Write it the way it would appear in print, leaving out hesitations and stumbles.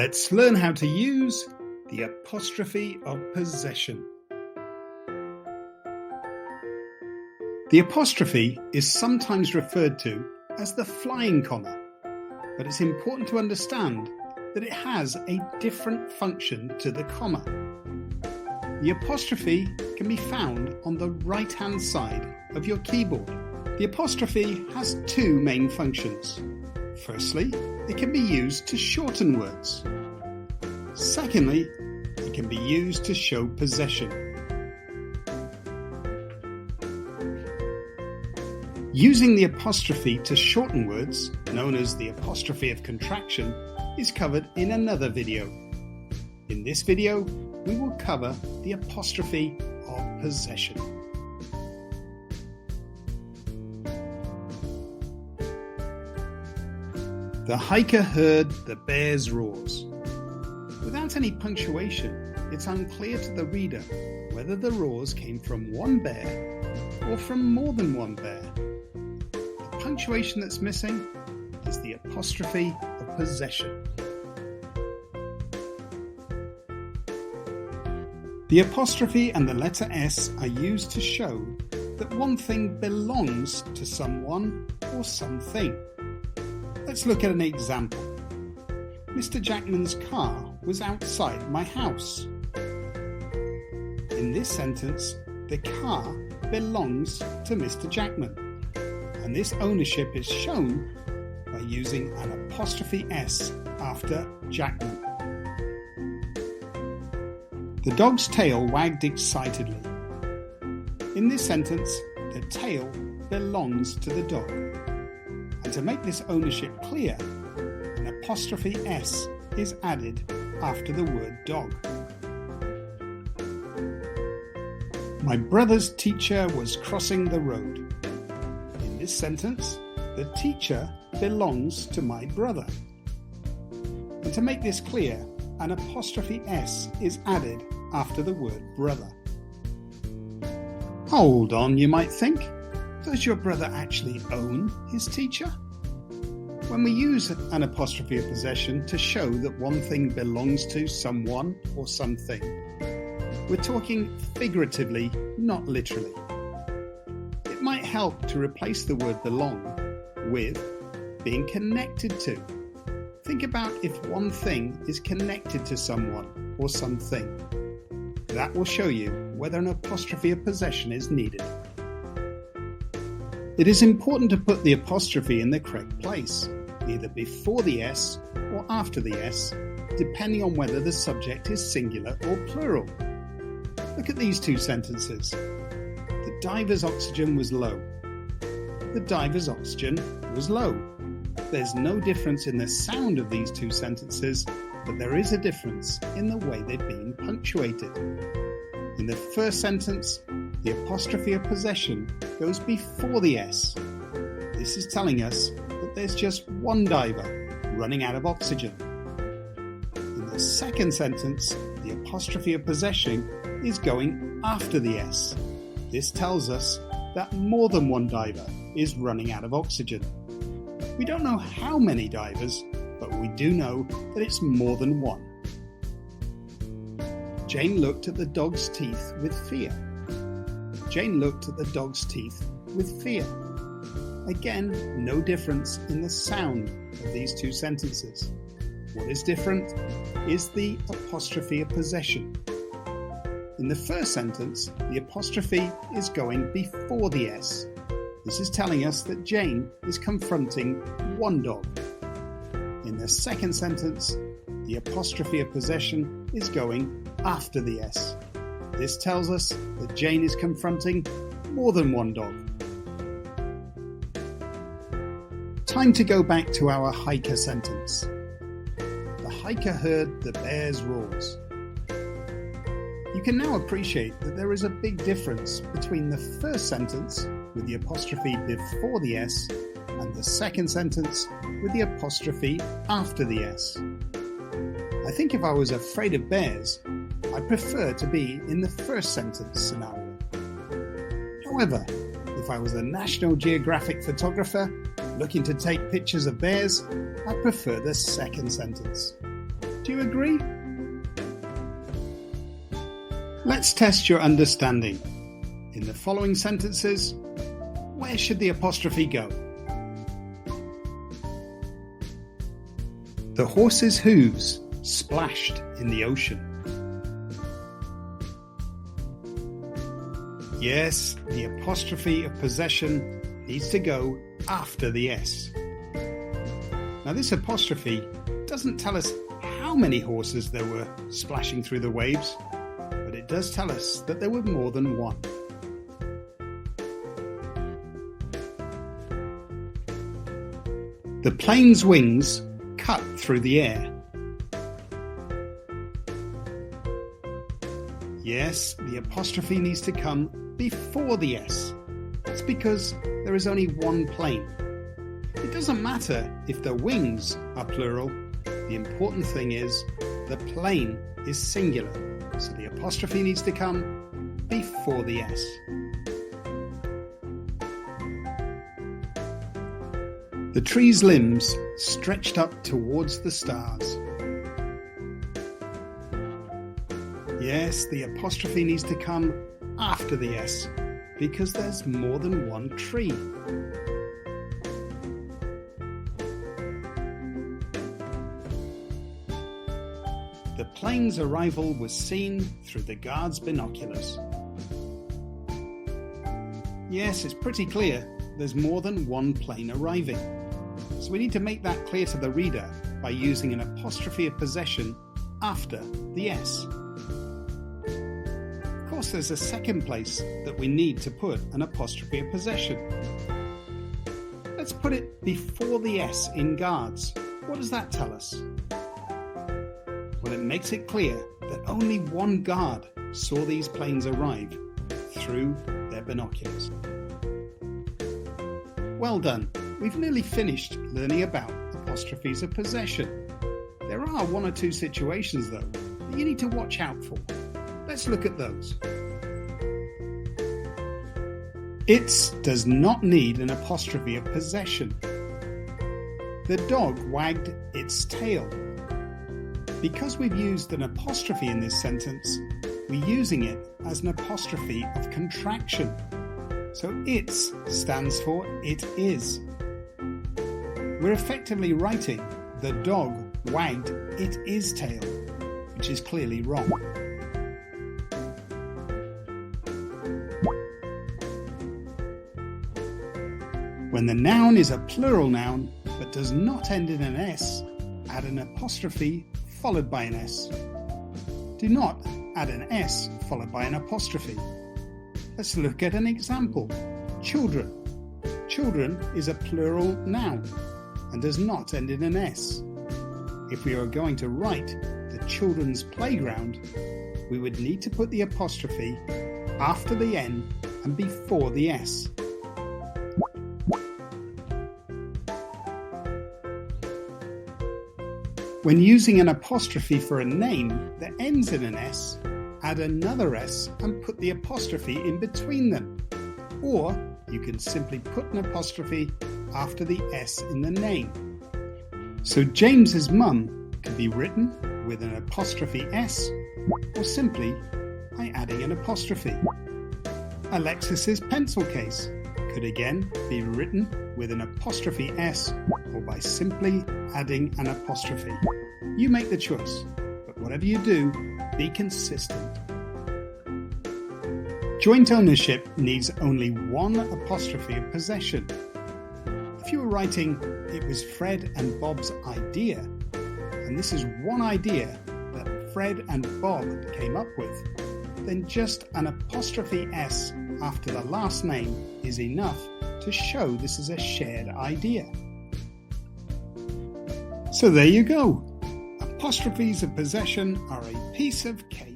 Let's learn how to use the apostrophe of possession. The apostrophe is sometimes referred to as the flying comma, but it's important to understand that it has a different function to the comma. The apostrophe can be found on the right-hand side of your keyboard. The apostrophe has two main functions. Firstly, it can be used to shorten words. Secondly, it can be used to show possession. Using the apostrophe to shorten words, known as the apostrophe of contraction, is covered in another video. In this video, we will cover the apostrophe of possession. The hiker heard the bear's roars. Without any punctuation, it's unclear to the reader whether the roars came from one bear or from more than one bear. The punctuation that's missing is the apostrophe of possession. The apostrophe and the letter S are used to show that one thing belongs to someone or something. Let's look at an example. Mr. Jackman's car was outside my house. In this sentence, the car belongs to Mr. Jackman, and this ownership is shown by using an apostrophe S after Jackman. The dog's tail wagged excitedly. In this sentence, the tail belongs to the dog. And to make this ownership clear, an apostrophe S is added after the word dog. My brother's teacher was crossing the road. In this sentence, the teacher belongs to my brother. And to make this clear, an apostrophe S is added after the word brother. Hold on, you might think. Does your brother actually own his teacher? When we use an apostrophe of possession to show that one thing belongs to someone or something, we're talking figuratively, not literally. It might help to replace the word belong with being connected to. Think about if one thing is connected to someone or something. That will show you whether an apostrophe of possession is needed. It is important to put the apostrophe in the correct place, either before the S or after the S, depending on whether the subject is singular or plural. Look at these two sentences. The diver's oxygen was low. The diver's oxygen was low. There's no difference in the sound of these two sentences, but there is a difference in the way they've been punctuated. In the first sentence, the apostrophe of possession goes before the S. This is telling us that there's just one diver running out of oxygen. In the second sentence, the apostrophe of possession is going after the S. This tells us that more than one diver is running out of oxygen. We don't know how many divers, but we do know that it's more than one. Jane looked at the dog's teeth with fear. Jane looked at the dog's teeth with fear. Again, no difference in the sound of these two sentences. What is different is the apostrophe of possession. In the first sentence, the apostrophe is going before the S. This is telling us that Jane is confronting one dog. In the second sentence, the apostrophe of possession is going after the S. This tells us that Jane is confronting more than one dog. Time to go back to our hiker sentence. The hiker heard the bear's roars. You can now appreciate that there is a big difference between the first sentence with the apostrophe before the S and the second sentence with the apostrophe after the S. I think if I was afraid of bears, I'd prefer to be in the first sentence scenario. However, if I was a National Geographic photographer looking to take pictures of bears, I'd prefer the second sentence. Do you agree? Let's test your understanding. In the following sentences, where should the apostrophe go? The horse's hooves splashed in the ocean. Yes, the apostrophe of possession needs to go after the S. Now this apostrophe doesn't tell us how many horses there were splashing through the waves, but it does tell us that there were more than one. The plane's wings cut through the air. Yes, the apostrophe needs to come before the S. That's because there is only one plane. It doesn't matter if the wings are plural. The important thing is the plane is singular. So the apostrophe needs to come before the S. The tree's limbs stretched up towards the stars. Yes, the apostrophe needs to come after the S because there's more than one tree. The plane's arrival was seen through the guard's binoculars. Yes, it's pretty clear there's more than one plane arriving. So we need to make that clear to the reader by using an apostrophe of possession after the S. Of course, there's a second place that we need to put an apostrophe of possession. Let's put it before the S in guards. What does that tell us? Well, it makes it clear that only one guard saw these planes arrive through their binoculars. Well done. We've nearly finished learning about apostrophes of possession. There are one or two situations, though, that you need to watch out for. Let's look at those. It does not need an apostrophe of possession. The dog wagged its tail. Because we've used an apostrophe in this sentence, we're using it as an apostrophe of contraction. So it stands for it is. We're effectively writing the dog wagged it is tail, which is clearly wrong. When the noun is a plural noun but does not end in an S, add an apostrophe followed by an S. Do not add an S followed by an apostrophe. Let's look at an example. Children. Children is a plural noun and does not end in an S. If we are going to write the children's playground, we would need to put the apostrophe after the N and before the S. When using an apostrophe for a name that ends in an S, add another S and put the apostrophe in between them. Or you can simply put an apostrophe after the S in the name. So James's mum can be written with an apostrophe S or simply by adding an apostrophe. Alexis's pencil case could again be written with an apostrophe S or by simply adding an apostrophe. You make the choice, but whatever you do, be consistent. Joint ownership needs only one apostrophe of possession. If you were writing, it was Fred and Bob's idea, and this is one idea that Fred and Bob came up with, then just an apostrophe S after the last name is enough to show this is a shared idea. So there you go. Apostrophes of possession are a piece of cake.